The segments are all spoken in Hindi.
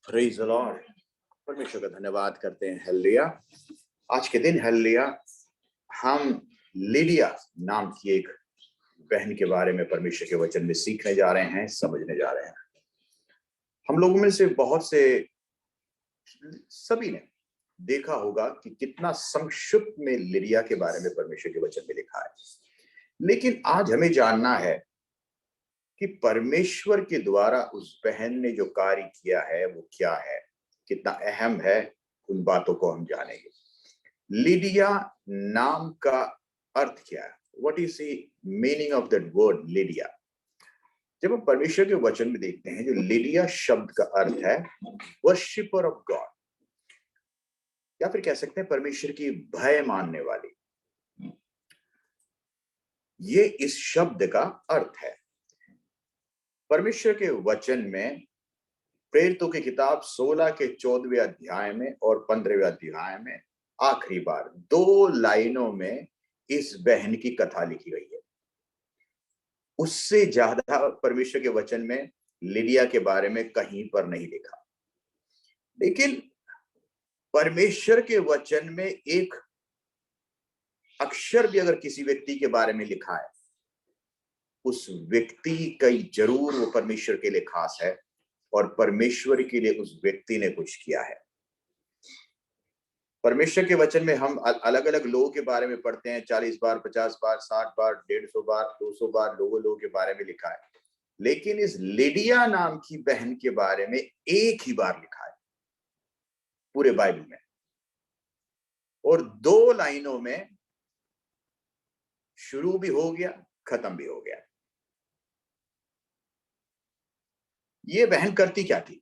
Praise the Lord. परमेश्वर का धन्यवाद करते हैं। हालेलुया। आज के दिन हालेलुया हम लिडिया नाम की एक बहन के बारे में परमेश्वर के वचन में सीखने जा रहे हैं, समझने जा रहे हैं। हम लोगों में से बहुत से सभी ने देखा होगा कि कितना संक्षिप्त में लिडिया के बारे में परमेश्वर के वचन में लिखा है, लेकिन आज हमें जानना है कि परमेश्वर के द्वारा उस बहन ने जो कार्य किया है वो क्या है, कितना अहम है। उन बातों को हम जानेंगे। लिडिया नाम का अर्थ क्या है? What is the meaning of that word Lydia? जब हम परमेश्वर के वचन में देखते हैं, जो लिडिया शब्द का अर्थ है वर्शिपर ऑफ गॉड, या फिर कह सकते हैं परमेश्वर की भय मानने वाली, ये इस शब्द का अर्थ है। परमेश्वर के वचन में प्रेरितों की किताब 16 के 14वें अध्याय में और 15वें अध्याय में आखिरी बार 2 लाइनों में इस बहन की कथा लिखी गई है। उससे ज्यादा परमेश्वर के वचन में लिडिया के बारे में कहीं पर नहीं लिखा। लेकिन परमेश्वर के वचन में एक अक्षर भी अगर किसी व्यक्ति के बारे में लिखा है, उस व्यक्ति का जरूर वो परमेश्वर के लिए खास है और परमेश्वर के लिए उस व्यक्ति ने कुछ किया है। परमेश्वर के वचन में हम अलग अलग लोगों के बारे में पढ़ते हैं, 40 बार, 50 बार, 60 बार, 150 बार, 200 बार लोगों के बारे में लिखा है। लेकिन इस लिडिया नाम की बहन के बारे में एक ही बार लिखा है पूरे बाइबल में, और 2 लाइनों में शुरू भी हो गया, खत्म भी हो गया। ये बहन करती क्या थी?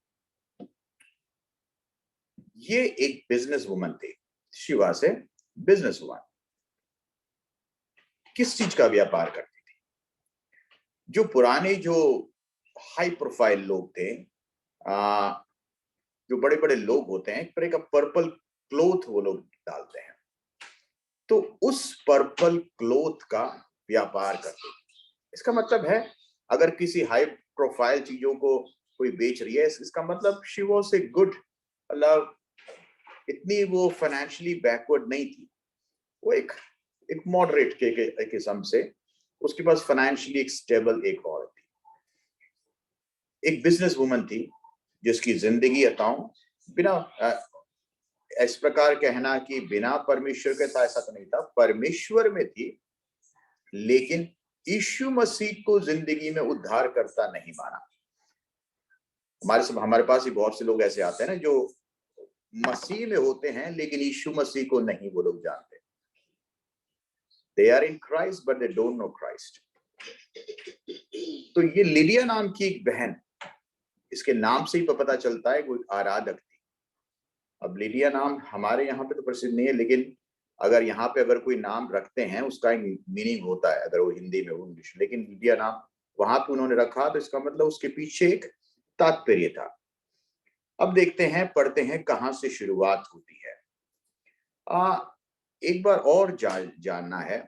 ये एक बिजनेस वुमन थी। शिवा से बिजनेस वुमन। किस चीज का व्यापार करती थी? जो पुराने जो हाई प्रोफाइल लोग थे, जो बड़े बड़े लोग होते हैं, एक तरह का पर्पल क्लोथ वो लोग डालते हैं, तो उस पर्पल क्लोथ का व्यापार करते थे। इसका मतलब है अगर किसी हाई प्रोफाइल चीजों को कोई बेच रही है, इसका मतलब शी वाज ए गुड, मतलब इतनी वो फाइनेंशियली बैकवर्ड नहीं थी। वो एक मॉडरेट के किस्म से, उसके पास फाइनेंशियली एक स्टेबल एक औरत थी, एक बिजनेस वुमन थी जिसकी जिंदगी बताऊं बिना इस प्रकार कहना कि बिना परमेश्वर के था, ऐसा तो नहीं था। परमेश्वर में थी, लेकिन यीशु मसीह को जिंदगी में उद्धार करता नहीं माना। हमारे पास ही बहुत से लोग ऐसे आते हैं ना, जो मसीह में होते हैं लेकिन यीशु मसीह को नहीं वो लोग जानते। They are in Christ but they don't know Christ. तो ये लिडिया नाम की एक बहन, इसके नाम से ही पता चलता है कोई आराधक थी। अब लिडिया नाम हमारे यहाँ पे तो प्रसिद्ध नहीं है, लेकिन अगर यहाँ पे अगर कोई नाम रखते हैं उसका एक मीनिंग होता है, अगर वो हिंदी में हो, इंग्लिश। लेकिन लिडिया नाम वहां पे उन्होंने रखा तो इसका मतलब उसके पीछे एक तात्पर्य था। अब देखते हैं, पढ़ते हैं कहां से शुरुआत होती है। एक बार और जानना है।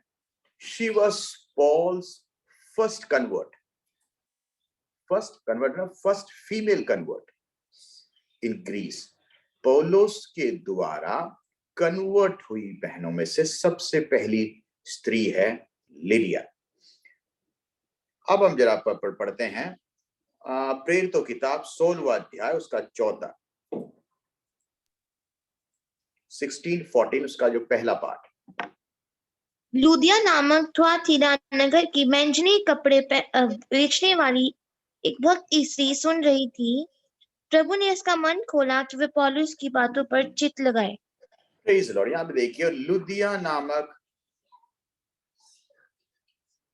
She was Paul's first convert. First female convert in Greece. Paul के द्वारा कन्वर्ट हुई बहनों में से सबसे पहली स्त्री है लिडिया। अब हम जरा पढ़ते हैं प्रेरितों किताब 16वां अध्याय उसका 14, 16-14 उसका जो पहला पाठ। लुदिया नामक थुआतीरा नगर की बैंजनी कपड़े बेचने वाली एक भक्त स्त्री सुन रही थी। प्रभु ने इसका मन खोला कि वे पौलुस की बातों पर चित्त लगाए। Praise the Lord. यहाँ पे देखिए, लुदिया नामक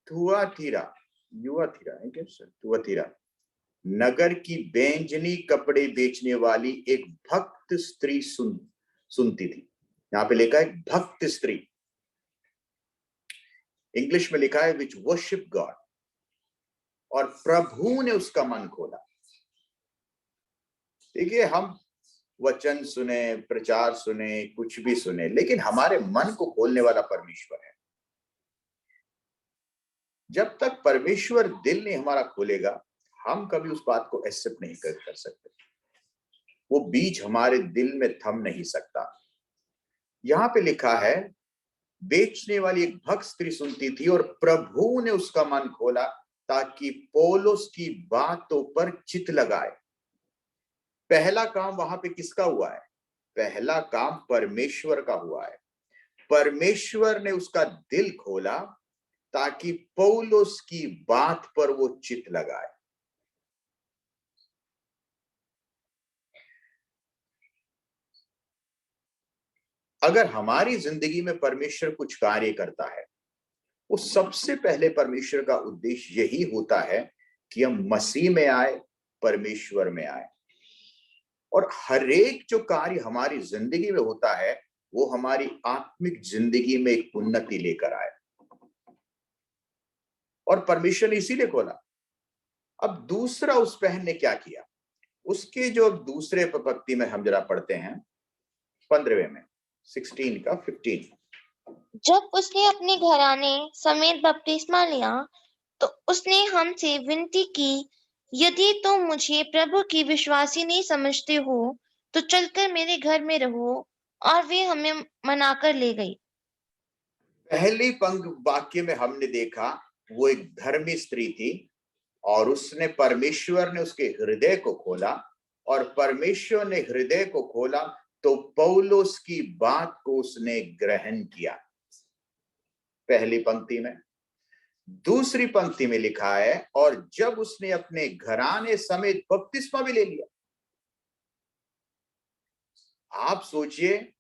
थुआतीरा नगर की बैंजनी कपड़े बेचने वाली एक भक्त स्त्री सुनती थी। यहाँ पे लिखा है भक्त स्त्री, इंग्लिश में लिखा है विच वर्शिप गॉड, और प्रभु ने उसका मन खोला। देखिए, हम वचन सुने, प्रचार सुने, कुछ भी सुने, लेकिन हमारे मन को खोलने वाला परमेश्वर है। जब तक परमेश्वर दिल नहीं हमारा खोलेगा, हम कभी उस बात को एक्सेप्ट नहीं कर सकते। वो बीज हमारे दिल में थम नहीं सकता। यहां पे लिखा है, बेचने वाली एक भक्त स्त्री सुनती थी और प्रभु ने उसका मन खोला ताकि पौलुस की बातों पर चित्त लगाए। पहला काम वहां पे किसका हुआ है? पहला काम परमेश्वर का हुआ है। परमेश्वर ने उसका दिल खोला ताकि पौलुस की बात पर वो चित्त लगाए। अगर हमारी जिंदगी में परमेश्वर कुछ कार्य करता है, वो सबसे पहले परमेश्वर का उद्देश्य यही होता है कि हम मसीह में आए, परमेश्वर में आए। और हर एक जो कार्य हमारी जिंदगी में होता है वो हमारी आत्मिक जिंदगी में एक उन्नति लेकर आए, और परमेश्वर ने इसीलिए खोला। अब दूसरा, उस बहन ने क्या किया? उसके जो दूसरे पंक्ति में हम जरा पढ़ते हैं 15वें में, 16 का 15। जब उसने अपने घराने समेत बपतिस्मा लिया तो उसने हमसे विनती की, यदि तुम मुझे प्रभु की विश्वासी नहीं समझते हो तो चलकर मेरे घर में रहो, और वे हमें मनाकर ले गई। पहली वाक्य में हमने देखा वो एक धर्मी स्त्री थी, और उसने, परमेश्वर ने उसके हृदय को खोला, और परमेश्वर ने हृदय को खोला तो पौलुस की बात को उसने ग्रहण किया, पहली पंक्ति में। दूसरी पंक्ति में लिखा है, और जब उसने अपने घराने समेत बपतिस्मा भी ले लिया। आप सोचिए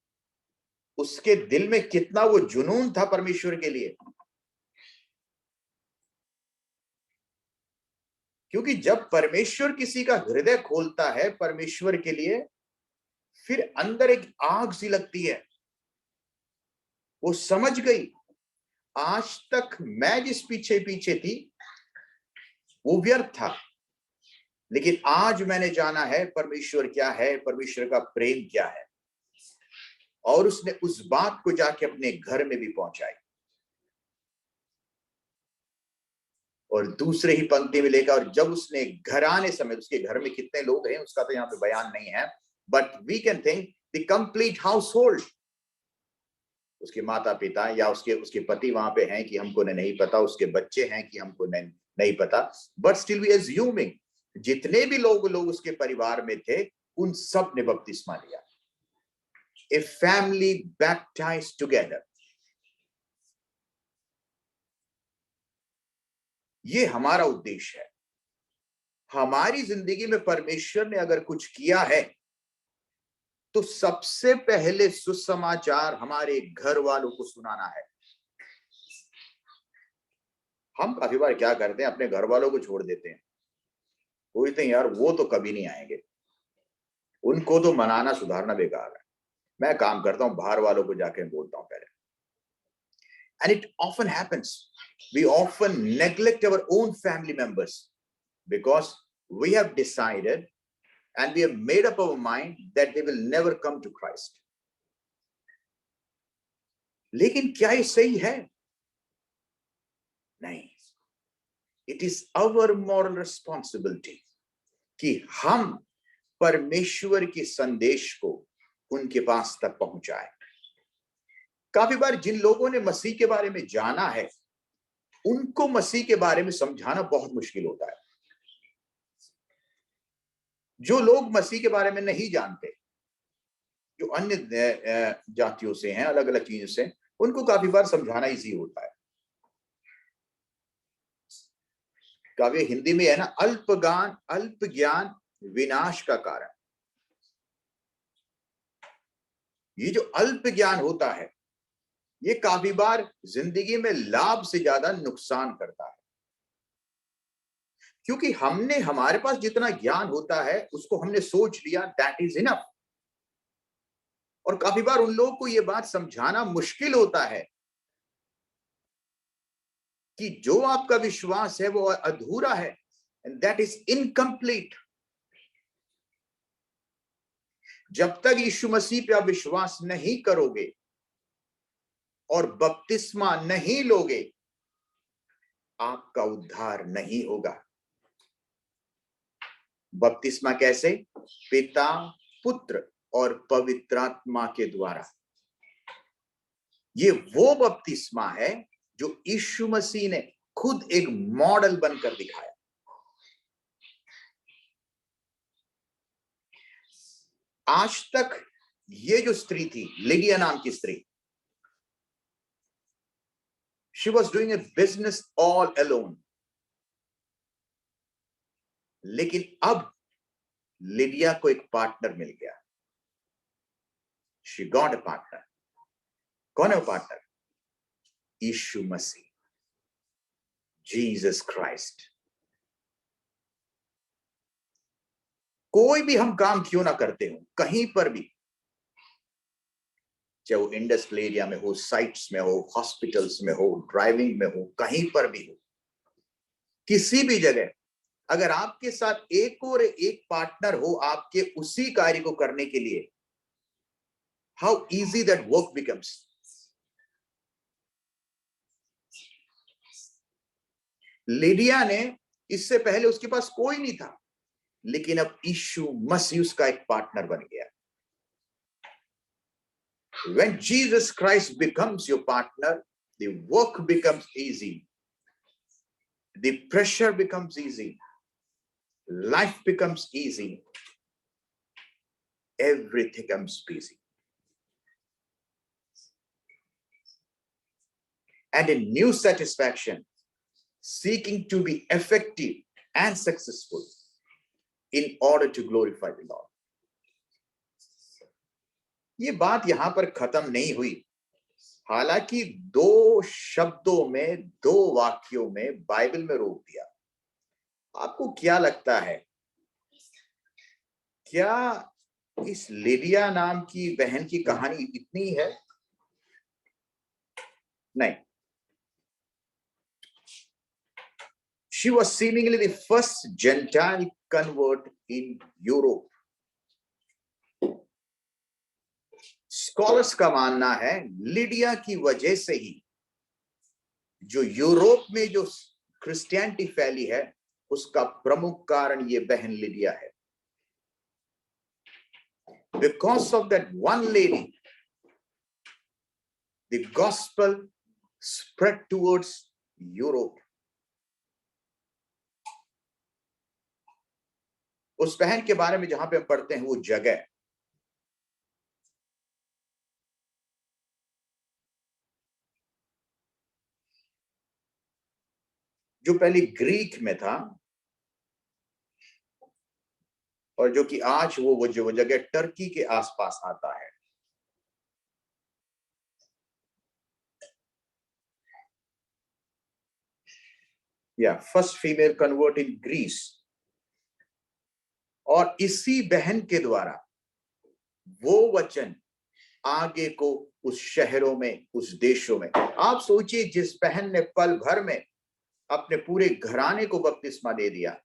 उसके दिल में कितना वो जुनून था परमेश्वर के लिए। क्योंकि जब परमेश्वर किसी का हृदय खोलता है परमेश्वर के लिए, फिर अंदर एक आग सी लगती है। वो समझ गई, आज तक मैं जिस पीछे पीछे थी वो व्यर्थ था, लेकिन आज मैंने जाना है परमेश्वर क्या है, परमेश्वर का प्रेम क्या है। और उसने उस बात को जाके अपने घर में भी पहुंचाई। और दूसरे ही पंक्ति में लेकर, और जब उसने घराने समेत, उसके घर में कितने लोग हैं उसका तो यहाँ पे बयान नहीं है, but we can think the complete household. उसके माता पिता या उसके पति वहां पे हैं कि हमको नहीं पता, उसके बच्चे हैं कि हमको नहीं पता, बट स्टिल वी अज्यूमिंग जितने भी लोग उसके परिवार में थे उन सब ने बपतिस्मा लिया। A family baptised together. ये हमारा उद्देश्य है। हमारी जिंदगी में परमेश्वर ने अगर कुछ किया है तो सबसे पहले सुसमाचार हमारे घर वालों को सुनाना है। हम काफी बार क्या करते हैं, अपने घर वालों को छोड़ देते हैं, सोचते हैं यार वो तो कभी नहीं आएंगे, उनको तो मनाना सुधारना बेकार है। मैं काम करता हूं, बाहर वालों को जाके बोलता हूं पहले। And it often happens. We often neglect our own family members because we have decided and we have made up our mind that they will never come to Christ. लेकिन क्या ये सही है? नहीं। It is our moral responsibility कि हम परमेश्वर के संदेश को उनके पास तक पहुंचाएं। काफी बार जिन लोगों ने मसीह के बारे में जाना है उनको मसीह के बारे में समझाना बहुत मुश्किल होता है। जो लोग मसीह के बारे में नहीं जानते, जो अन्य जातियों से हैं, अलग अलग चीजों से, उनको काफी बार समझाना इजी होता है। काव्य हिंदी में है ना, अल्प ज्ञान विनाश का कारण। ये जो अल्प ज्ञान होता है ये काफी बार जिंदगी में लाभ से ज्यादा नुकसान करता है, क्योंकि हमारे पास जितना ज्ञान होता है उसको हमने सोच लिया दैट इज इनफ। और काफी बार उन लोगों को ये बात समझाना मुश्किल होता है कि जो आपका विश्वास है वो अधूरा है, एंड दैट इज इनकम्प्लीट। जब तक यीशु मसीह पे आप विश्वास नहीं करोगे और बपतिस्मा नहीं लोगे, आपका उद्धार नहीं होगा। बपतिस्मा कैसे? पिता, पुत्र और पवित्र आत्मा के द्वारा। ये वो बपतिस्मा है जो यीशु मसीह ने खुद एक मॉडल बनकर दिखाया। आज तक ये जो स्त्री थी, लिडिया नाम की स्त्री, she was doing a business all alone, लेकिन अब लिडिया को एक पार्टनर मिल गया। She got a partner. कौन है वो पार्टनर? यीशु मसीह, जीसस क्राइस्ट। कोई भी हम काम क्यों ना करते हो, कहीं पर भी, चाहे वो इंडस्ट्रियल एरिया में हो, साइट्स में हो, हॉस्पिटल्स में हो, ड्राइविंग में हो, कहीं पर भी हो, किसी भी जगह, अगर आपके साथ एक और एक पार्टनर हो आपके उसी कार्य को करने के लिए, how easy that work becomes. Lydia ने, इससे पहले उसके पास कोई नहीं था, लेकिन अब यीशु मसीह उसका एक पार्टनर बन गया। When Jesus Christ becomes your partner, the work becomes easy, the pressure becomes easy, life becomes easy, everything becomes easy. And a new satisfaction, seeking to be effective and successful in order to glorify the Lord. ये बात यहां पर खत्म नहीं हुई। हालांकि दो शब्दों में, दो वाक्यों में बाइबल में रोक दिया। आपको क्या लगता है, क्या इस लिडिया नाम की बहन की कहानी इतनी है? नहीं। She was seemingly the first Gentile convert in Europe. Scholars का मानना है लिडिया की वजह से ही जो यूरोप में जो क्रिश्चियनिटी फैली है, उसका प्रमुख कारण ये बहन लिडिया है। Because of that one lady, the gospel spread towards Europe. उस बहन के बारे में जहां पे हम पढ़ते हैं वो जगह, जो पहले ग्रीक में था और जो कि आज वो जगह टर्की के आसपास आता है। First female convert in Greece. और इसी बहन के द्वारा वो वचन आगे को उस शहरों में, उस देशों में, आप सोचिए जिस बहन ने पल भर में अपने पूरे घराने को बपतिस्मा दे दिया,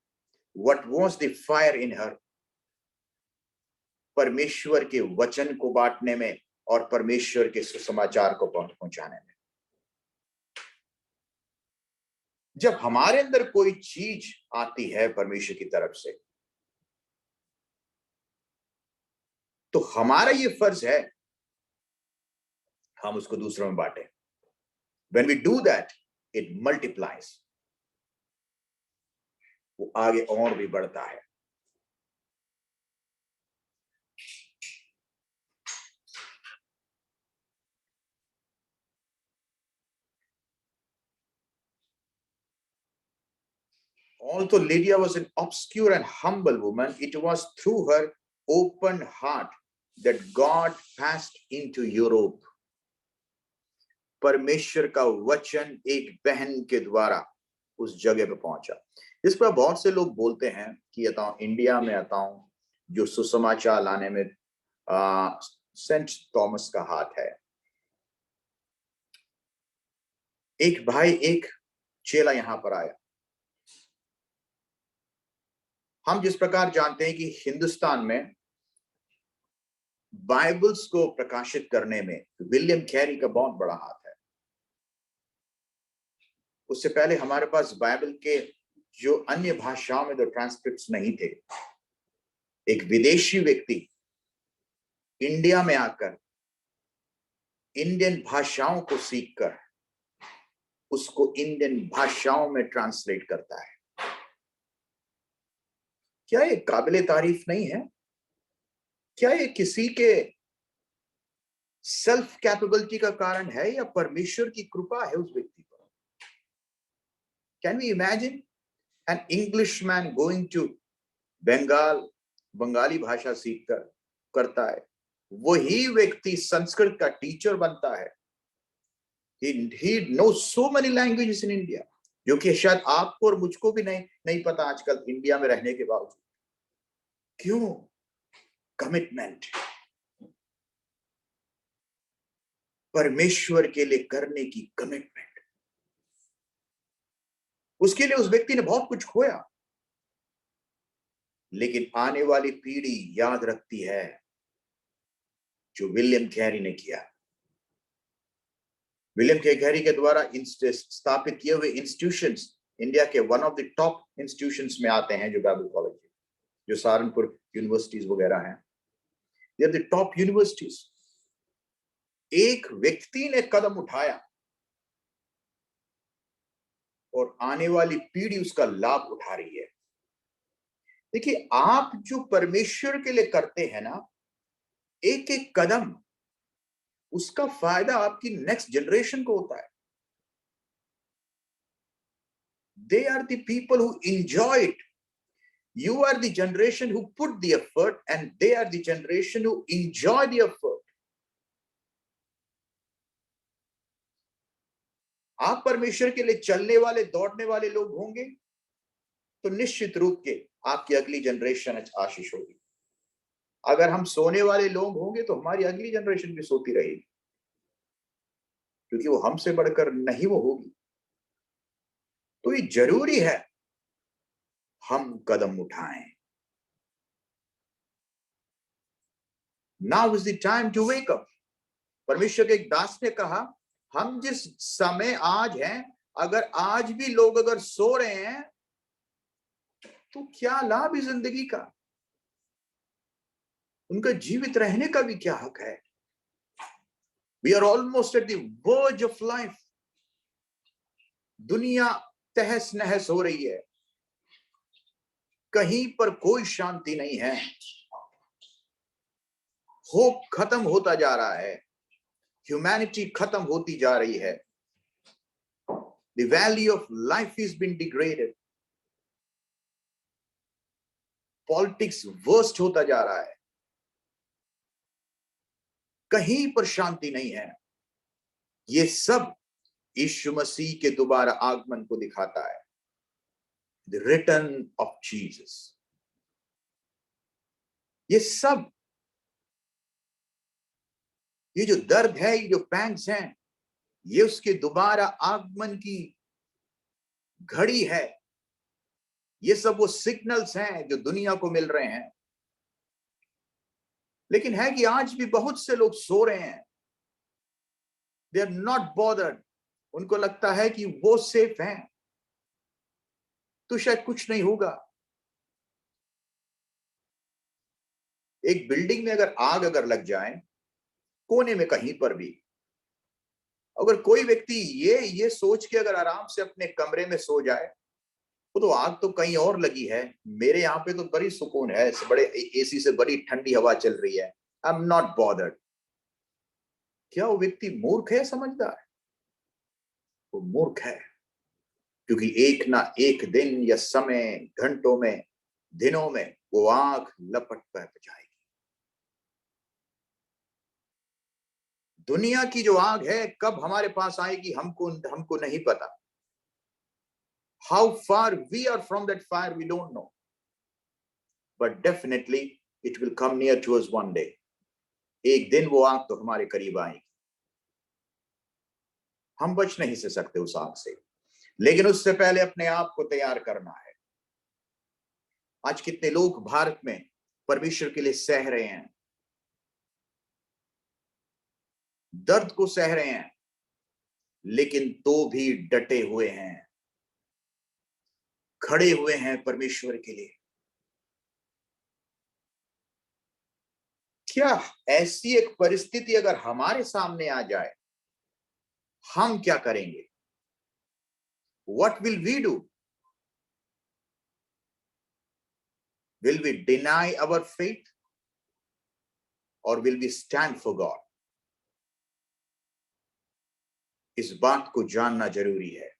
what was the fire in her? परमेश्वर के वचन को बांटने में और परमेश्वर के सुसमाचार को पहुंचाने में। जब हमारे अंदर कोई चीज आती है परमेश्वर की तरफ से, तो हमारा ये फर्ज है हम उसको दूसरों में बांटें। When we do that, it multiplies. वो आगे और भी बढ़ता है। Although Lydia was an obscure and humble woman, it was through her open heart that God passed into Europe. परमेश्वर का वचन एक बहन के द्वारा उस जगह पे पहुंचा। इस पर बहुत से लोग बोलते हैं कि इंडिया में जो सुसमाचार लाने में सेंट थॉमस का हाथ है। एक भाई, एक चेला यहां पर आया। हम जिस प्रकार जानते हैं कि हिंदुस्तान में बाइबल्स को प्रकाशित करने में विलियम कैरी का बहुत बड़ा हाथ है। उससे पहले हमारे पास बाइबल के जो अन्य भाषाओं में जो ट्रांसक्रिप्ट्स नहीं थे, एक विदेशी व्यक्ति इंडिया में आकर इंडियन भाषाओं को सीखकर उसको इंडियन भाषाओं में ट्रांसलेट करता है। क्या ये काबिले तारीफ नहीं है? क्या ये किसी के सेल्फ कैपेबिलिटी का कारण है या परमेश्वर की कृपा है उस व्यक्ति पर? Can we imagine an Englishman going to Bengali भाषा सीखकर करता है, वही व्यक्ति संस्कृत का टीचर बनता है। he knows so many languages in India, जो कि शायद आपको और मुझको भी नहीं पता आजकल इंडिया में रहने के बावजूद। क्यों? कमिटमेंट, परमेश्वर के लिए करने की कमिटमेंट। उसके लिए उस व्यक्ति ने बहुत कुछ खोया, लेकिन आने वाली पीढ़ी याद रखती है जो विलियम कैरी ने किया। विलियम कैरी के द्वारा स्थापित किए हुए इंस्टीट्यूशंस इंडिया के one of the top institutions में आते हैं, जो बाइबल कॉलेज, जो सहारनपुर यूनिवर्सिटीज वगैरह हैं, they are the top universities. एक व्यक्ति ने कदम उठाया और आने वाली पीढ़ी उसका लाभ उठा रही है। देखिए, आप जो परमेश्वर के लिए करते हैं ना, एक एक कदम, उसका फायदा आपकी नेक्स्ट जनरेशन को होता है। They are the people who enjoy it. You are the generation who put the effort, and they are the generation who enjoy the effort. आप परमेश्वर के लिए चलने वाले, दौड़ने वाले लोग होंगे तो निश्चित रूप के आपकी अगली जनरेशन आशीष होगी। अगर हम सोने वाले लोग होंगे तो हमारी अगली जनरेशन भी सोती रहेगी, क्योंकि वो हमसे बढ़कर नहीं वो होगी। तो ये जरूरी है हम कदम उठाएं। Now is the time to wake up. परमेश्वर के एक दास ने कहा, हम जिस समय आज हैं, अगर आज भी लोग अगर सो रहे हैं तो क्या लाभ है जिंदगी का? उनका जीवित रहने का भी क्या हक है? We are almost at the verge of life. दुनिया तहस नहस हो रही है, कहीं पर कोई शांति नहीं है, होप खत्म होता जा रहा है, ह्यूमैनिटी खत्म होती जा रही है, the value of life is being degraded, politics worst होता जा रहा है, कहीं पर शांति नहीं है। ये सब यीशु मसीह के दोबारा आगमन को दिखाता है, the return of Jesus। ये सब, ये जो दर्द है, ये जो पैंग्स हैं, ये उसके दोबारा आगमन की घड़ी है। ये सब वो सिग्नल्स हैं जो दुनिया को मिल रहे हैं। लेकिन है कि आज भी बहुत से लोग सो रहे हैं, दे आर नॉट बॉदर्ड। उनको लगता है कि वो सेफ हैं तो शायद कुछ नहीं होगा। एक बिल्डिंग में अगर आग अगर लग जाए, कोने में कहीं पर भी, अगर कोई व्यक्ति ये सोच के अगर आराम से अपने कमरे में सो जाए, वो तो आग तो कहीं और लगी है, मेरे यहाँ पे तो बड़ी सुकून है, बड़े एसी से बड़ी ठंडी हवा चल रही है, आई एम नॉट बॉदर्ड। क्या वो व्यक्ति मूर्ख है, समझदार है? वो मूर्ख है, क्योंकि एक ना एक दिन या समय, घंटों में, दिनों में वो आग लपट पर जाएगी। दुनिया की जो आग है कब हमारे पास आएगी हमको नहीं पता। How far we are from that fire we don't know, but definitely it will come near to us one day. एक दिन वो आग तो हमारे करीब आएगी। हम बच नहीं से सकते उस आग से, लेकिन उससे पहले अपने आप को तैयार करना है। आज कितने लोग भारत में परमेश्वर के लिए सह रहे हैं, दर्द को सह रहे हैं, लेकिन तो भी डटे हुए हैं, खड़े हुए हैं परमेश्वर के लिए। क्या ऐसी एक परिस्थिति अगर हमारे सामने आ जाए, हम क्या करेंगे? What will we do? Will we deny our faith or will we stand for God? इस बात को जानना जरूरी है।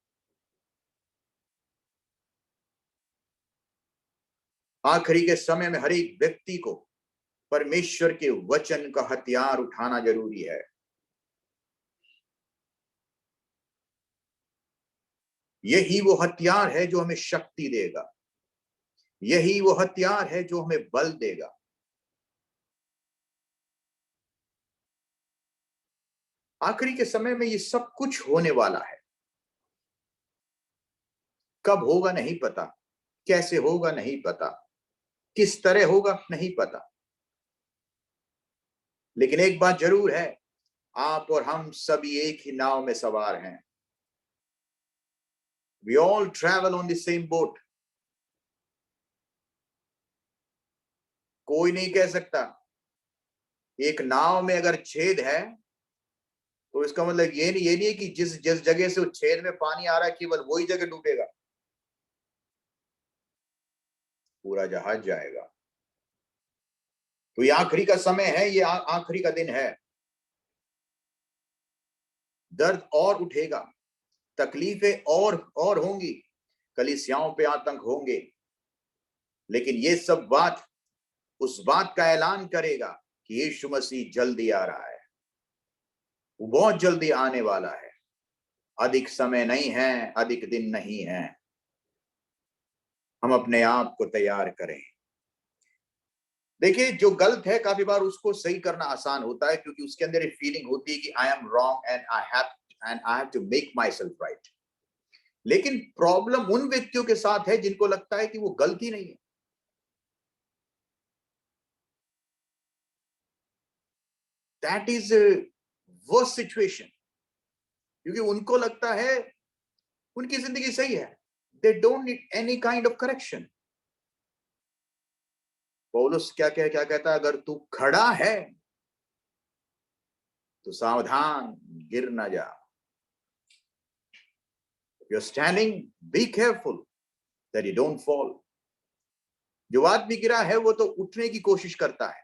आखिरी के समय में हर एक व्यक्ति को परमेश्वर के वचन का हथियार उठाना जरूरी है। यही वो हथियार है जो हमें शक्ति देगा, यही वो हथियार है जो हमें बल देगा। आखिरी के समय में ये सब कुछ होने वाला है। कब होगा नहीं पता, कैसे होगा नहीं पता, किस तरह होगा नहीं पता, लेकिन एक बात जरूर है, आप और हम सभी एक ही नाव में सवार हैं। We all travel on the same boat. कोई नहीं कह सकता एक नाव में अगर छेद है तो इसका मतलब ये नहीं है कि जिस जिस जगह से उस छेद में पानी आ रहा है केवल वही जगह डूबेगा, पूरा जहाज जाएगा। तो ये आखिरी का समय है, ये आखिरी का दिन है। दर्द और उठेगा, तकलीफें और होंगी, कलीसियाओं पे आतंक होंगे, लेकिन ये सब बात उस बात का ऐलान करेगा कि यीशु मसीह जल्दी आ रहा है, वो बहुत जल्दी आने वाला है। अधिक समय नहीं है, अधिक दिन नहीं है। हम अपने आप को तैयार करें। देखिए, जो गलत है काफी बार उसको सही करना आसान होता है, क्योंकि उसके अंदर एक फीलिंग होती है कि I am wrong and I have to make myself right. लेकिन प्रॉब्लम उन व्यक्तियों के साथ है जिनको लगता है कि वो गलती नहीं है। दैट इज वर्स्ट सिचुएशन, क्योंकि उनको लगता है उनकी जिंदगी सही है। They don't need any kind of correction. पौलुस क्या कहता है, अगर तू खड़ा है तो सावधान, गिर ना जा। You're standing, be careful that you don't fall. जो आदमी गिरा है वो तो उठने की कोशिश करता है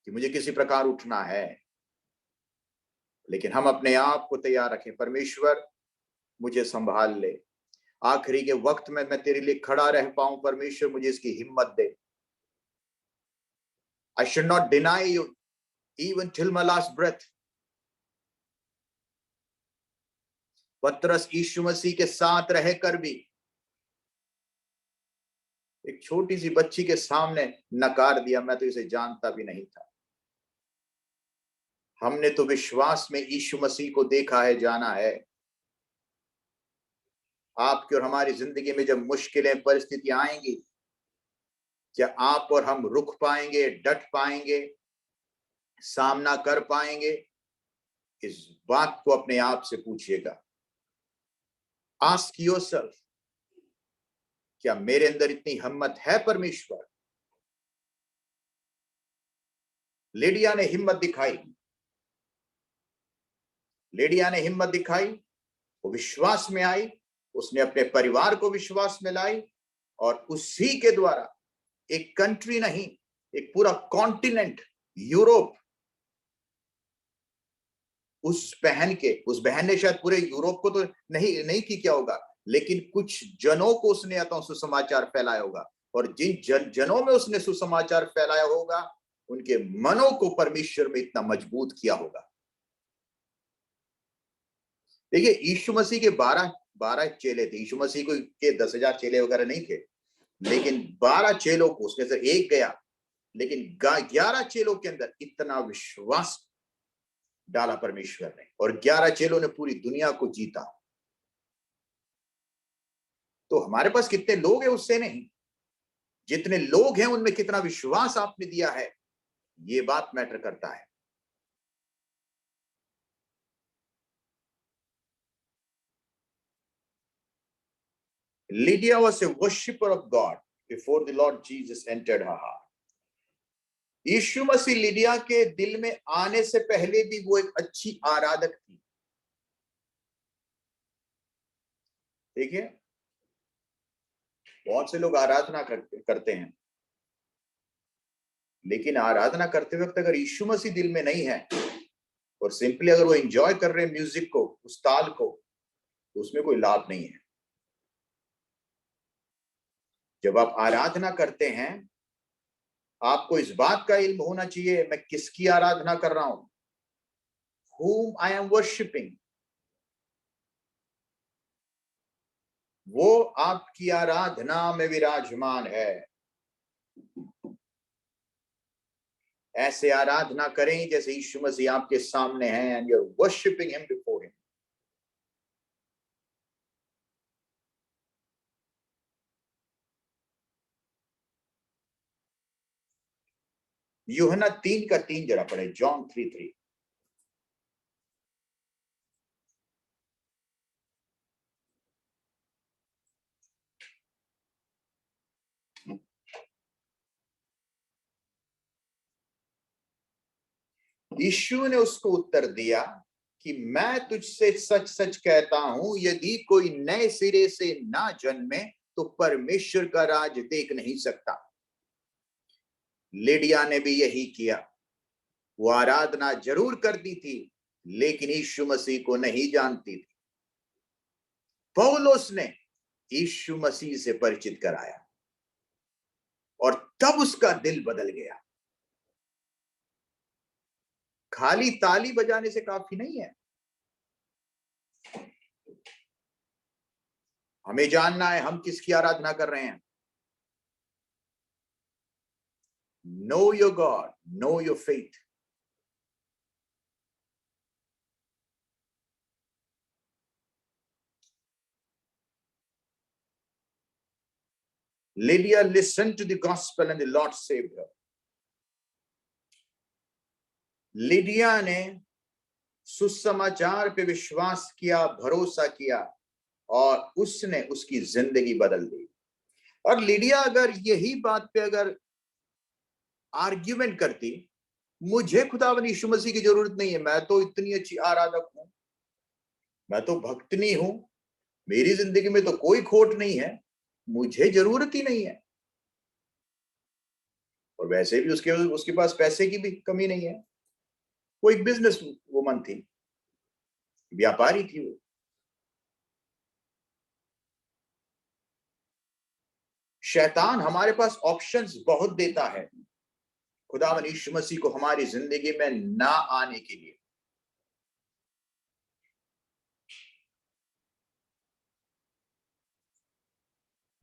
कि मुझे किसी प्रकार उठना है, लेकिन हम अपने आप को तैयार रखें। परमेश्वर मुझे संभाल ले, आखिरी के वक्त में मैं तेरे लिए खड़ा रह पाऊं। परमेश्वर मुझे इसकी हिम्मत दे। I should not deny you even till my last breath. पतरस यीशु मसीह के साथ रहकर भी एक छोटी सी बच्ची के सामने नकार दिया, मैं तो इसे जानता भी नहीं था। हमने तो विश्वास में यीशु मसीह को देखा है, जाना है। आपकी और हमारी जिंदगी में जब मुश्किलें परिस्थितियां आएंगी, क्या आप और हम रुक पाएंगे, डट पाएंगे, सामना कर पाएंगे? इस बात को अपने आप से पूछिएगा। आस्क योरसेल्फ, क्या मेरे अंदर इतनी हिम्मत है? परमेश्वर, लिडिया ने हिम्मत दिखाई, लिडिया ने हिम्मत दिखाई, वो विश्वास में आई, उसने अपने परिवार को विश्वास में लाई, और उसी के द्वारा एक कंट्री नहीं, एक पूरा कॉन्टिनेंट यूरोप, उस बहन ने शायद पूरे यूरोप को तो नहीं की क्या होगा, लेकिन कुछ जनों को उसने या तो सुसमाचार फैलाया होगा, और जिन जनों में उसने सुसमाचार फैलाया होगा उनके मनों को परमेश्वर में इतना मजबूत किया होगा। देखिए, यीशु मसीह के 12 चेले थे। यीशु मसीह को के 10,000 चेले वगैरह नहीं थे, लेकिन 12 चेलों को, उसमें से एक गया, लेकिन 11 चेलों के अंदर इतना विश्वास डाला परमेश्वर ने, और 11 चेलों ने पूरी दुनिया को जीता। तो हमारे पास कितने लोग हैं उससे नहीं, जितने लोग हैं उनमें कितना विश्वास आपने दिया है, ये बात मैटर करता है। Lydia was a worshipper of God before the Lord Jesus entered her heart. Yeshu Masih Lydia के दिल में आने से पहले भी वो एक अच्छी आराधक थी। देखिए, बहुत से लोग आराधना करते हैं, लेकिन आराधना करते वक्त अगर यीशु मसीह दिल में नहीं है और सिंपली अगर वो एंजॉय कर रहे हैं म्यूजिक को, उस ताल को, तो उसमें कोई लाभ नहीं है। जब आप आराधना करते हैं, आपको इस बात का इल्म होना चाहिए मैं किसकी आराधना कर रहा हूं, whom I am worshiping। वो आपकी आराधना में विराजमान है। ऐसे आराधना करें जैसे यीशु मसीह आपके सामने हैं, and you are worshipping him before him. यूहन्ना 3:3 जरा पढ़े, जॉन 3:3। यीशु ने उसको उत्तर दिया कि मैं तुझसे सच सच कहता हूं, यदि कोई नए सिरे से ना जन्मे तो परमेश्वर का राज देख नहीं सकता। लिडिया ने भी यही किया। वो आराधना जरूर करती थी, लेकिन यीशु मसीह को नहीं जानती थी। पौलुस ने यीशु मसीह से परिचित कराया और तब उसका दिल बदल गया। खाली ताली बजाने से काफी नहीं है, हमें जानना है हम किसकी आराधना कर रहे हैं। Know your God, know your faith. Lydia listened to the gospel and the Lord saved her. Lydia ने सुसमाचार पे विश्वास किया, भरोसा किया और उसने उसकी जिंदगी बदल दी। और लिडिया अगर यही बात पे अगर आर्ग्यूमेंट करती, मुझे खुदावंद यीशु मसीह की जरूरत नहीं है, मैं तो इतनी अच्छी आराधक हूं, मैं तो भक्तनी हूं, मेरी जिंदगी में तो कोई खोट नहीं है, मुझे जरूरत ही नहीं है, और वैसे भी उसके पास पैसे की भी कमी नहीं है, वो एक बिजनेस वुमन थी, व्यापारी थी वो। शैतान हमारे पास ऑप्शंस बहुत देता है खुदावंद यीशु मसीह को हमारी जिंदगी में ना आने के लिए।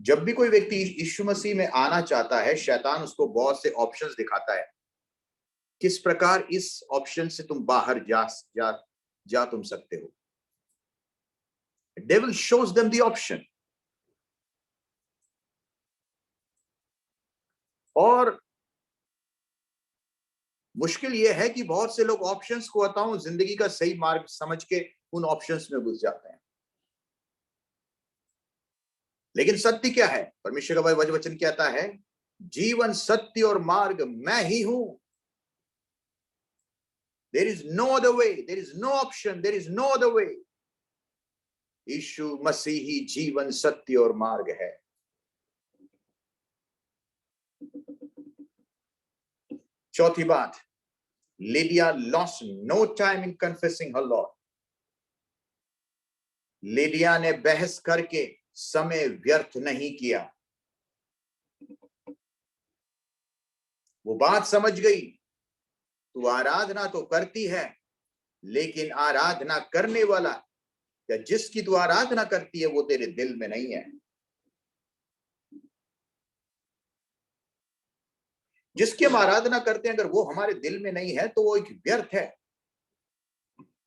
जब भी कोई व्यक्ति यीशु मसीह में आना चाहता है, शैतान उसको बहुत से ऑप्शंस दिखाता है, किस प्रकार इस ऑप्शन से तुम बाहर जा तुम सकते हो। Devil shows them the option. और मुश्किल यह है कि बहुत से लोग ऑप्शंस को बताऊं, जिंदगी का सही मार्ग समझ के उन ऑप्शंस में घुस जाते हैं। लेकिन सत्य क्या है? परमेश्वर का वचन कहता है, जीवन, सत्य और मार्ग मैं ही हूं। There is no other way, there is no option, there is no other way। यीशु मसीह ही जीवन, सत्य और मार्ग है। चौथी बात, Lydia lost no time in confessing her Lord। Lydia ने बहस करके समय व्यर्थ नहीं किया। वो बात समझ गई, तू आराधना तो करती है, लेकिन आराधना करने वाला या जिसकी तू आराधना करती है वो तेरे दिल में नहीं है। जिसकी हम आराधना करते हैं अगर वो हमारे दिल में नहीं है तो वो एक व्यर्थ है।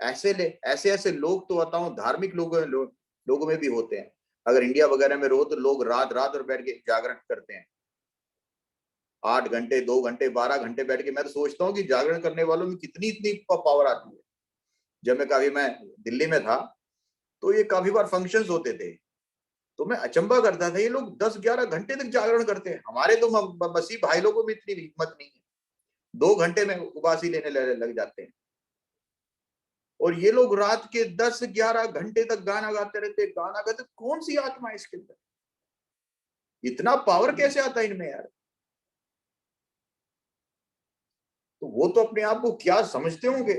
ऐसे लोग तो बताऊं, धार्मिक लोगों में भी होते हैं। अगर इंडिया वगैरह में रहो तो लोग रात रात और बैठ के जागरण करते हैं, 8 घंटे, 2 घंटे, 12 घंटे बैठ के। मैं तो सोचता हूँ कि जागरण करने वालों में कितनी इतनी पावर आती है। जब मैं दिल्ली में था तो ये काफी बार फंक्शंस होते थे, तो मैं अचंभा करता था, ये लोग 10-11 घंटे तक जागरण करते हैं। हमारे तो मसीह भाई लोगों में इतनी हिम्मत नहीं है। 2 घंटे में उबासी लेने लग जाते हैं। और ये लोग रात के 10-11 घंटे तक गाना गाते रहते, गाना गाते। कौन सी आत्मा है इसके अंदर? इतना पावर कैसे आता है इनमें यार? तो वो तो अपने आप को क्या समझते होंगे?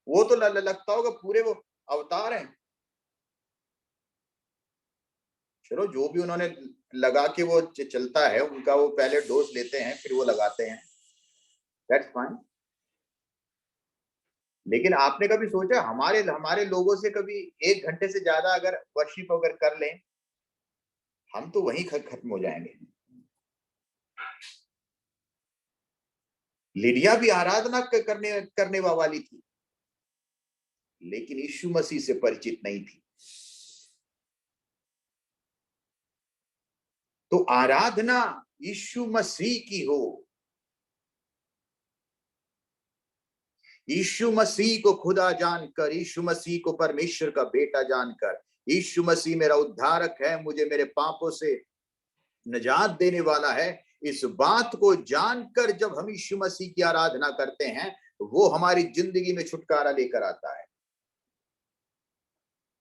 वो तो लगता होगा पूरे वो अवतार हैं। चलो, जो भी उन्होंने लगा के वो चलता है उनका, वो पहले डोज लेते हैं फिर वो लगाते हैं, दैट्स फाइन। लेकिन आपने कभी सोचा हमारे हमारे लोगों से कभी 1 घंटे से ज्यादा अगर वर्शिप अगर कर लें, हम तो वहीं खत्म हो जाएंगे। लिडिया भी आराधना करने वाली थी, लेकिन यीशु मसीह से परिचित नहीं थी। तो आराधना यीशु मसीह की हो, यीशु मसीह को खुदा जानकर, यीशु मसीह को परमेश्वर का बेटा जानकर, यीशु मसीह मेरा उद्धारक है, मुझे मेरे पापों से निजात देने वाला है, इस बात को जानकर जब हम यीशु मसीह की आराधना करते हैं, वो हमारी जिंदगी में छुटकारा लेकर आता है।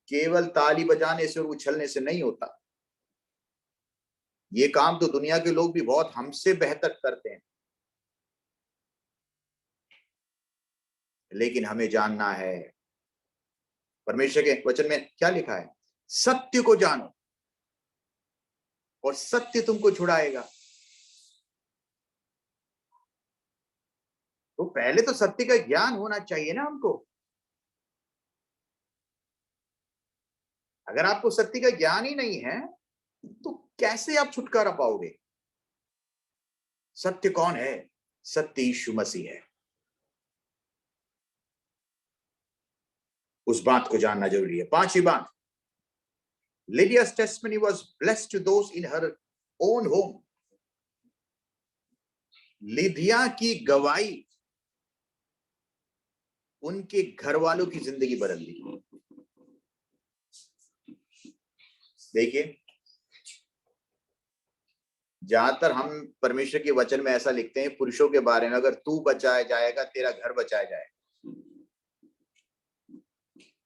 केवल ताली बजाने से और उछलने से नहीं होता। ये काम तो दुनिया के लोग भी बहुत हमसे बेहतर करते हैं, लेकिन हमें जानना है परमेश्वर के वचन में क्या लिखा है, सत्य को जानो और सत्य तुमको छुड़ाएगा। तो पहले तो सत्य का ज्ञान होना चाहिए ना हमको। अगर आपको सत्य का ज्ञान ही नहीं है तो कैसे आप छुटकारा पाओगे? सत्य कौन है? सत्य यीशु मसीह है। उस बात को जानना जरूरी है। 5वीं बात, Lydia's testimony was blessed to those in her own home. लिदिया की गवाही उनके घर वालों की जिंदगी बदल दी। देखिए, ज्यादातर हम परमेश्वर के वचन में ऐसा लिखते हैं पुरुषों के बारे में, अगर तू बचाया जाएगा तेरा घर बचाया जाएगा।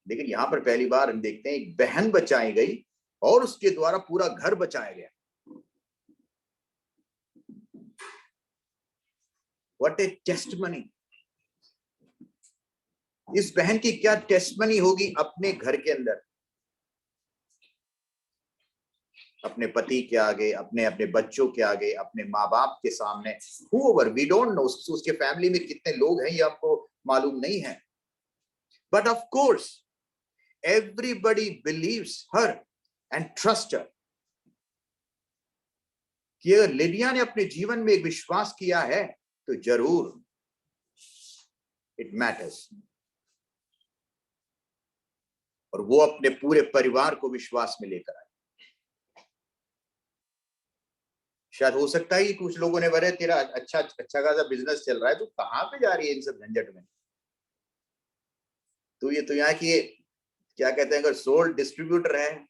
लेकिन यहां पर पहली बार हम देखते हैं एक बहन बचाई गई और उसके द्वारा पूरा घर बचाया गया। What A testimony! इस बहन की क्या टेस्टमनी होगी अपने घर के अंदर, अपने पति के आगे, अपने अपने बच्चों के आगे, अपने माँ बाप के सामने। Whoever, we don't know उसके फैमिली में कितने लोग हैं ये हमको मालूम नहीं है, but of course everybody believes her and trust her। कि अगर लिडिया ने अपने जीवन में एक विश्वास किया है तो जरूर इट मैटर्स, और वो अपने पूरे परिवार को विश्वास में लेकर आए। शायद हो सकता है कुछ लोगों ने बोले तेरा अच्छा खासा बिजनेस चल रहा है, तो कहां पे जा रही है इन सब झंझट में? तो ये तो यहाँ की क्या कहते हैं, अगर सोल डिस्ट्रीब्यूटर है,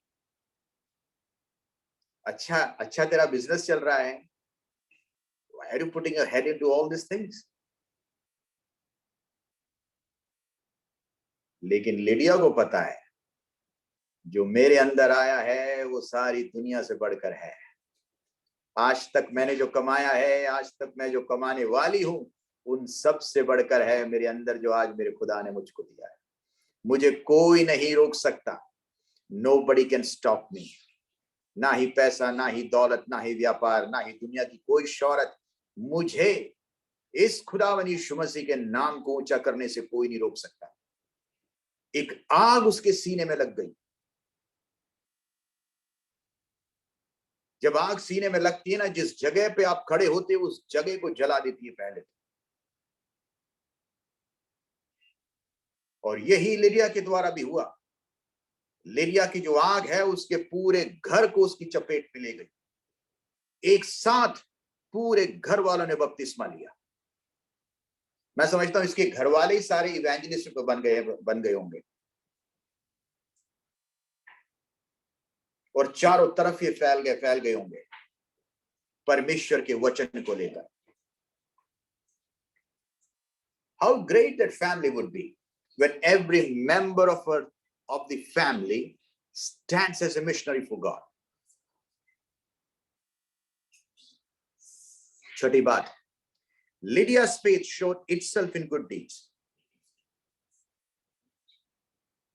अच्छा तेरा बिजनेस चल रहा है, why are you putting your head into all these things? लेकिन लिडिया को पता है जो मेरे अंदर आया है वो सारी दुनिया से बढ़कर है। आज तक मैंने जो कमाया है, आज तक मैं जो कमाने वाली हूं, उन सब से बढ़कर है मेरे अंदर जो आज मेरे खुदा ने मुझको दिया है। मुझे कोई नहीं रोक सकता। Nobody can stop me। ना ही पैसा, ना ही दौलत, ना ही व्यापार, ना ही दुनिया की कोई शोहरत मुझे इस खुदावन यीशु मसीह के नाम को ऊंचा करने से कोई नहीं रोक सकता। एक आग उसके सीने में लग गई। जब आग सीने में लगती है ना, जिस जगह पे आप खड़े होते हो उस जगह को जला देती है पहले। और यही लिडिया के द्वारा भी हुआ। लिडिया की जो आग है उसके पूरे घर को उसकी चपेट में ले गई। एक साथ पूरे घर वालों ने बपतिस्मा लिया। मैं समझता हूं इसके घर वाले ही सारे इवेंजलिस्ट बन गए होंगे, और चारों तरफ ये फैल गए होंगे परमेश्वर के वचन को लेकर। How great that family would be when every member of the family stands as a missionary for God. छठी बात, Lydia's faith showed itself in good deeds.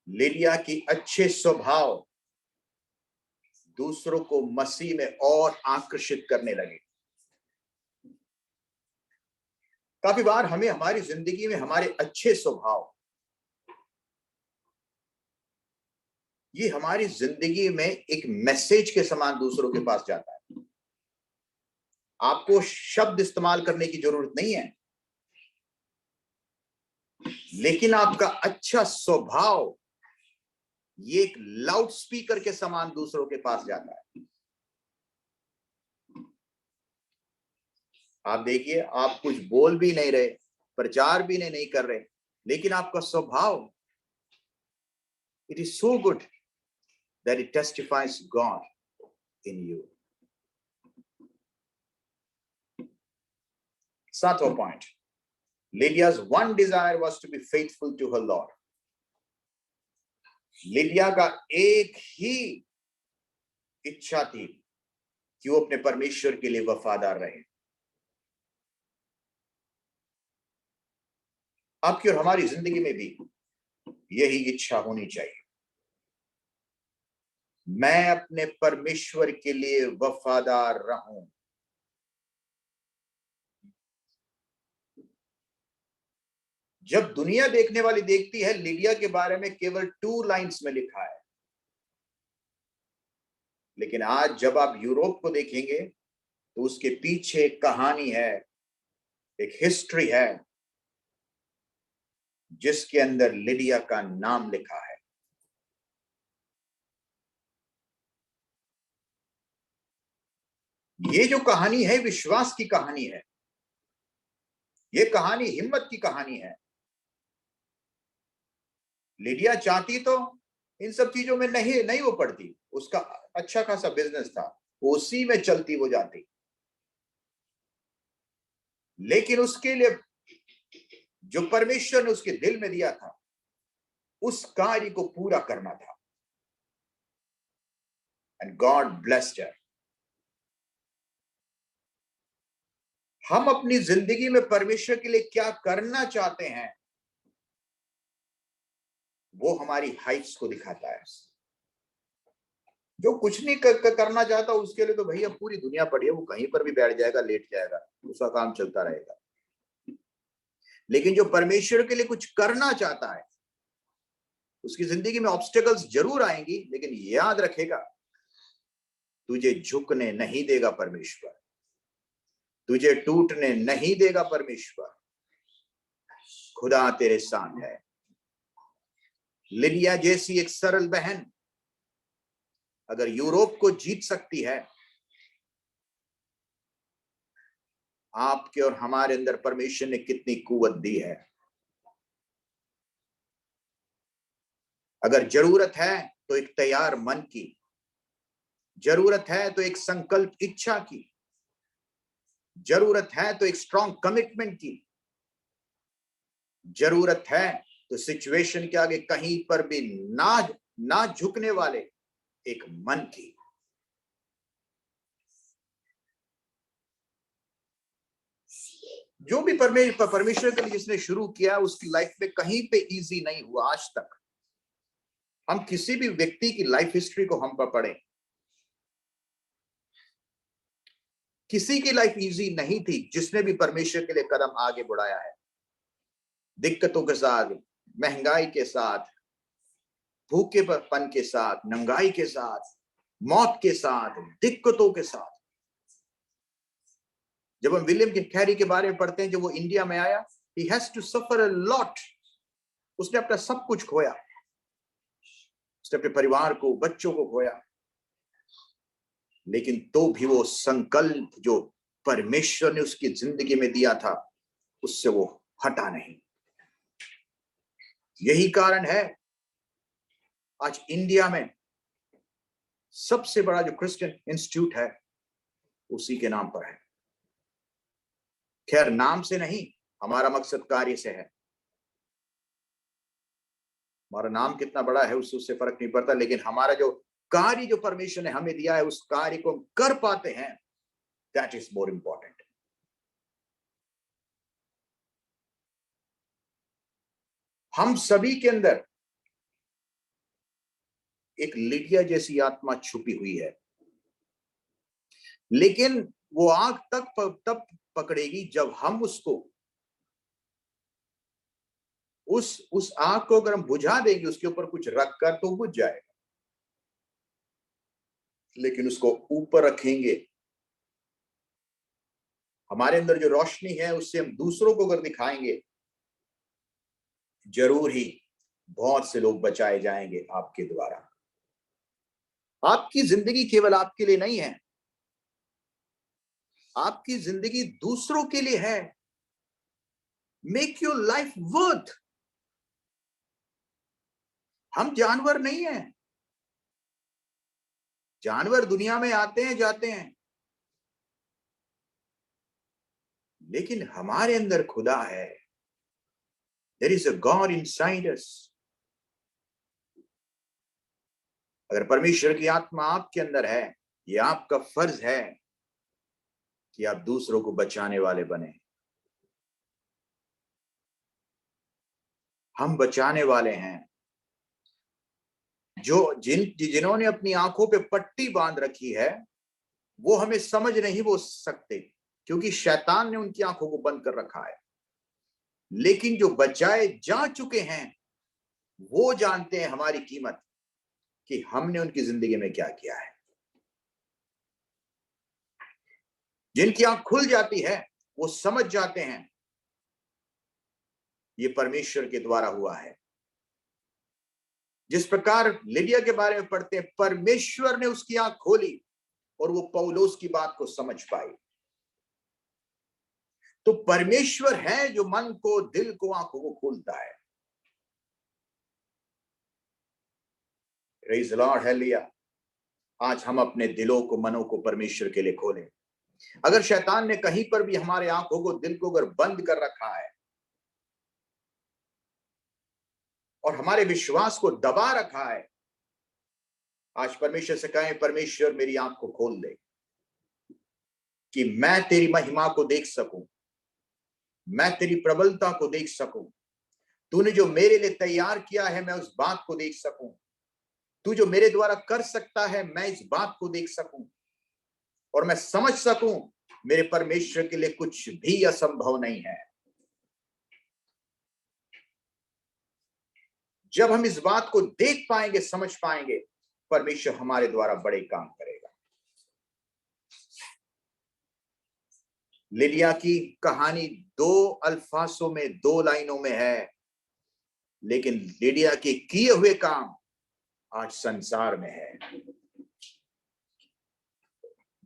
Lydia की अच्छे स्वभाव दूसरों को मसीह में और आकर्षित करने लगे। काफी बार हमें हमारी जिंदगी में हमारे अच्छे स्वभाव ये हमारी जिंदगी में एक मैसेज के समान दूसरों के पास जाता है। आपको शब्द इस्तेमाल करने की जरूरत नहीं है, लेकिन आपका अच्छा स्वभाव ये एक लाउड स्पीकर के समान दूसरों के पास जाता है। आप देखिए, आप कुछ बोल भी नहीं रहे, प्रचार भी नहीं कर रहे, लेकिन आपका स्वभाव it is so good that it testifies God in you. Saatwa point, Lydia's one desire was to be faithful to her Lord. Lydia का एक ही इच्छा थी कि वो अपने परमेश्वर के लिए वफादार रहे। आपकी और हमारी जिंदगी में भी यही इच्छा होनी चाहिए। मैं अपने परमेश्वर के लिए वफादार रहूं। जब दुनिया देखने वाली देखती है, लिडिया के बारे में केवल 2 लाइंस में लिखा है, लेकिन आज जब आप यूरोप को देखेंगे तो उसके पीछे एक कहानी है, एक हिस्ट्री है जिसके अंदर लिडिया का नाम लिखा है। ये जो कहानी है विश्वास की कहानी है, ये कहानी हिम्मत की कहानी है। लिडिया चाहती तो इन सब चीजों में नहीं वो पड़ती, उसका अच्छा खासा बिजनेस था, उसी में चलती वो जाती, लेकिन उसके लिए जो परमेश्वर ने उसके दिल में दिया था उस कार्य को पूरा करना था। एंड गॉड ब्लेस्ड हर। हम अपनी जिंदगी में परमेश्वर के लिए क्या करना चाहते हैं वो हमारी हाइट्स को दिखाता है। जो कुछ नहीं करना चाहता उसके लिए तो भैया पूरी दुनिया पड़ी है, वो कहीं पर भी बैठ जाएगा, लेट जाएगा, उसका काम चलता रहेगा। लेकिन जो परमेश्वर के लिए कुछ करना चाहता है उसकी जिंदगी में ऑब्स्टेकल्स जरूर आएंगी, लेकिन याद रखेगा तुझे झुकने नहीं देगा परमेश्वर, तुझे टूटने नहीं देगा परमेश्वर। खुदा तेरे साथ है। लिडिया जैसी एक सरल बहन अगर यूरोप को जीत सकती है, आपके और हमारे अंदर परमेश्वर ने कितनी कुवत दी है। अगर जरूरत है तो एक तैयार मन की, जरूरत है तो एक संकल्प इच्छा की, जरूरत है तो एक स्ट्रॉन्ग कमिटमेंट की, जरूरत है तो सिचुएशन के आगे कहीं पर भी ना झुकने वाले एक मन की। जो भी परमेश्वर के लिए जिसने शुरू किया उसकी लाइफ में कहीं पे इजी नहीं हुआ आज तक। हम किसी भी व्यक्ति की लाइफ हिस्ट्री को हम पर पढ़ें, किसी की लाइफ इजी नहीं थी जिसने भी परमेश्वर के लिए कदम आगे बढ़ाया है। दिक्कतों के साथ, महंगाई के साथ, भूखेपन के साथ, नंगाई के साथ, मौत के साथ, दिक्कतों के साथ। जब हम विलियम कैरी के बारे में पढ़ते हैं, जब वो इंडिया में आया, he has to suffer a lot। उसने अपना सब कुछ खोया, उसने अपने परिवार को, बच्चों को खोया, लेकिन तो भी वो संकल्प जो परमेश्वर ने उसकी जिंदगी में दिया था उससे वो हटा नहीं। यही कारण है आज इंडिया में सबसे बड़ा जो क्रिश्चियन इंस्टीट्यूट है उसी के नाम पर है। खैर नाम से नहीं, हमारा मकसद कार्य से है। हमारा नाम कितना बड़ा है उससे फर्क नहीं पड़ता, लेकिन हमारा जो कार्य जो परमेश्वर ने हमें दिया है उस कार्य को हम कर पाते हैं, दैट इज मोर इंपॉर्टेंट। हम सभी के अंदर एक लिडिया जैसी आत्मा छुपी हुई है, लेकिन वो आग तब पकड़ेगी जब हम उसको उस आग को अगर हम बुझा देंगे, उसके ऊपर कुछ रखकर, तो बुझ जाएगा। लेकिन उसको ऊपर रखेंगे, हमारे अंदर जो रोशनी है उससे हम दूसरों को अगर दिखाएंगे, जरूर ही बहुत से लोग बचाए जाएंगे आपके द्वारा। आपकी जिंदगी केवल आपके लिए नहीं है, आपकी जिंदगी दूसरों के लिए है। Make your life worth. हम जानवर नहीं हैं। जानवर दुनिया में आते हैं जाते हैं, लेकिन हमारे अंदर खुदा है। There is a God inside us. अगर परमेश्वर की आत्मा आपके अंदर है, ये आपका फर्ज है कि आप दूसरों को बचाने वाले बने। हम बचाने वाले हैं। जिन्होंने अपनी आंखों पे पट्टी बांध रखी है, वो हमें समझ नहीं वो सकते, क्योंकि शैतान ने उनकी आंखों को बंद कर रखा है। लेकिन जो बचाए जा चुके हैं, वो जानते हैं हमारी कीमत, कि हमने उनकी जिंदगी में क्या किया है। जिनकी आंख खुल जाती है, वो समझ जाते हैं ये परमेश्वर के द्वारा हुआ है। जिस प्रकार लिडिया के बारे में पढ़ते हैं, परमेश्वर ने उसकी आंख खोली और वो पौलुस की बात को समझ पाई। तो परमेश्वर है जो मन को, दिल को, आंखों को खोलता है। Praise the Lord, hallelujah. आज हम अपने दिलों को, मनों को परमेश्वर के लिए खोलें। अगर शैतान ने कहीं पर भी हमारे आंखों को, दिल को अगर बंद कर रखा है और हमारे विश्वास को दबा रखा है, आज परमेश्वर से कहें, परमेश्वर मेरी आंख को खोल दे कि मैं तेरी महिमा को देख सकूं, मैं तेरी प्रबलता को देख सकूं। तूने जो मेरे लिए तैयार किया है, मैं उस बात को देख सकूं। तू जो मेरे द्वारा कर सकता है, मैं इस बात को देख सकूं और मैं समझ सकूं मेरे परमेश्वर के लिए कुछ भी असंभव नहीं है। जब हम इस बात को देख पाएंगे, समझ पाएंगे, परमेश्वर हमारे द्वारा बड़े काम करेगा। लिडिया की कहानी 2 अल्फाजों में, 2 लाइनों में है, लेकिन लिडिया के किए हुए काम आज संसार में है।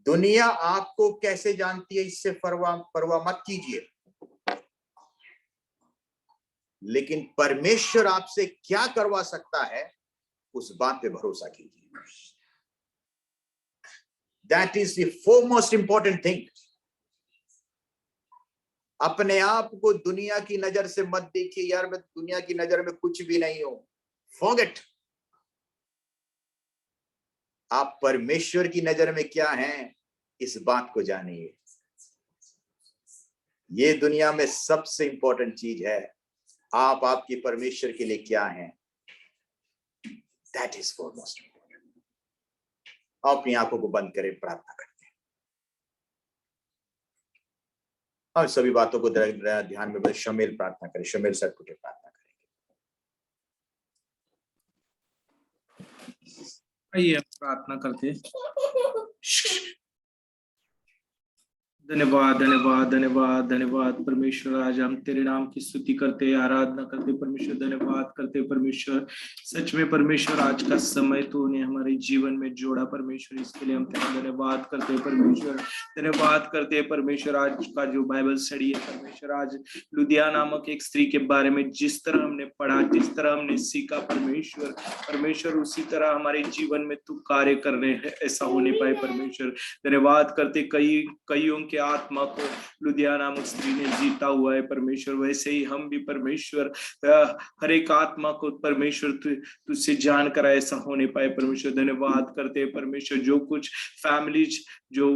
दुनिया आपको कैसे जानती है, इससे परवाह मत कीजिए, लेकिन परमेश्वर आपसे क्या करवा सकता है, उस बात पे भरोसा कीजिए। That is the foremost important thing. अपने आप को दुनिया की नजर से मत देखिए, यार मैं दुनिया की नजर में कुछ भी नहीं हूं। फॉरगेट। आप परमेश्वर की नजर में क्या हैं, इस बात को जानिए। ये दुनिया में सबसे इंपॉर्टेंट चीज है, आप आपके परमेश्वर के लिए क्या हैं। That is foremost important. आप अपनी आंखों को बंद करें, प्रार्थना करते हैं। हम सभी बातों को ध्यान में शामिल प्रार्थना करें। शामिल सर कुछ प्रार्थना करेंगे। आइए प्रार्थना करते हैं। धन्यवाद धन्यवाद धन्यवाद धन्यवाद परमेश्वर, आज हम तेरे नाम की स्तुति करते, आराधना करते परमेश्वर, धन्यवाद करते परमेश्वर। सच में परमेश्वर, आज का समय तूने हमारे जीवन में जोड़ा परमेश्वर, इसके लिए हम तेरा धन्यवाद करते परमेश्वर। धन्यवाद करते परमेश्वर, आज का जो बाइबल स्टडी है परमेश्वर, आज लुदिया नामक एक स्त्री के बारे में जिस तरह हमने पढ़ा, जिस तरह हमने सीखा परमेश्वर, परमेश्वर उसी तरह हमारे जीवन में तू कार्य कर रहे हैं, ऐसा होने पाए परमेश्वर। धन्यवाद करते कईयों उनके आत्मा को लुदिया नामक स्त्री ने जीता हुआ है परमेश्वर। वैसे ही हम भी परमेश्वर हर एक आत्मा को परमेश्वर तुझसे जानकर ऐसा होने पाए परमेश्वर। धन्यवाद करते हैं परमेश्वर। जो कुछ फैमिलीज जो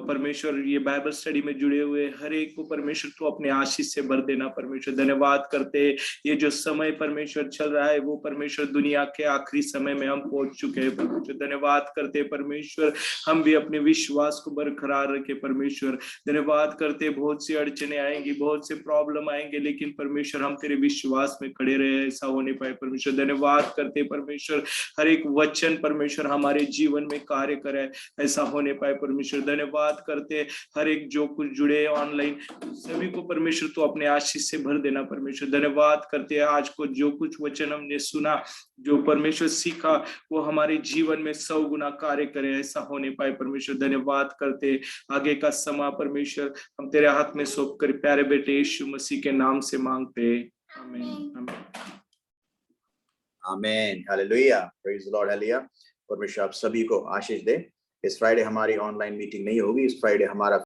परमेश्वर ये बाइबल स्टडी में जुड़े हुए हर एक को परमेश्वर तू अपने आशीष से भर देना परमेश्वर। धन्यवाद करते हैं ये जो समय परमेश्वर चल रहा है वो परमेश्वर दुनिया के आखिरी समय में हम पहुंच चुके हैं परमेश्वर। धन्यवाद करते हैं परमेश्वर। हम भी अपने विश्वास को बरकरार रखे परमेश्वर। धन्यवाद करते हैं बहुत सी अड़चने आएंगी, बहुत से प्रॉब्लम आएंगे, लेकिन परमेश्वर हम तेरे विश्वास में खड़े रहे, ऐसा होने पाए परमेश्वर। धन्यवाद करते परमेश्वर। हर एक वचन परमेश्वर हमारे जीवन में कार्य करे, ऐसा होने पाए परमेश्वर। धन्यवाद करते हर एक जो कुछ जुड़े ऑनलाइन सभी को परमेश्वर तो अपने आशीष से भर देना परमेश्वर। धन्यवाद करते हैं आज को जो कुछ वचन हमने सुना, जो परमेश्वर सीखा, वो हमारे जीवन में 100 गुना कार्य करे, ऐसा होने पाए परमेश्वर। धन्यवाद करते आगे का समय परमेश्वर हम तेरे हाथ में सौंप कर प्यारे बेटे यीशु मसीह के नाम से मांगते। आमीन आमीन आमीन hallelujah praise the Lord hallelujah. परमेश्वर आप सभी को आशीष दे। इस फ्राइडे हमारी ऑनलाइन मीटिंग नहीं होगी, इस फ्राइडे हमारा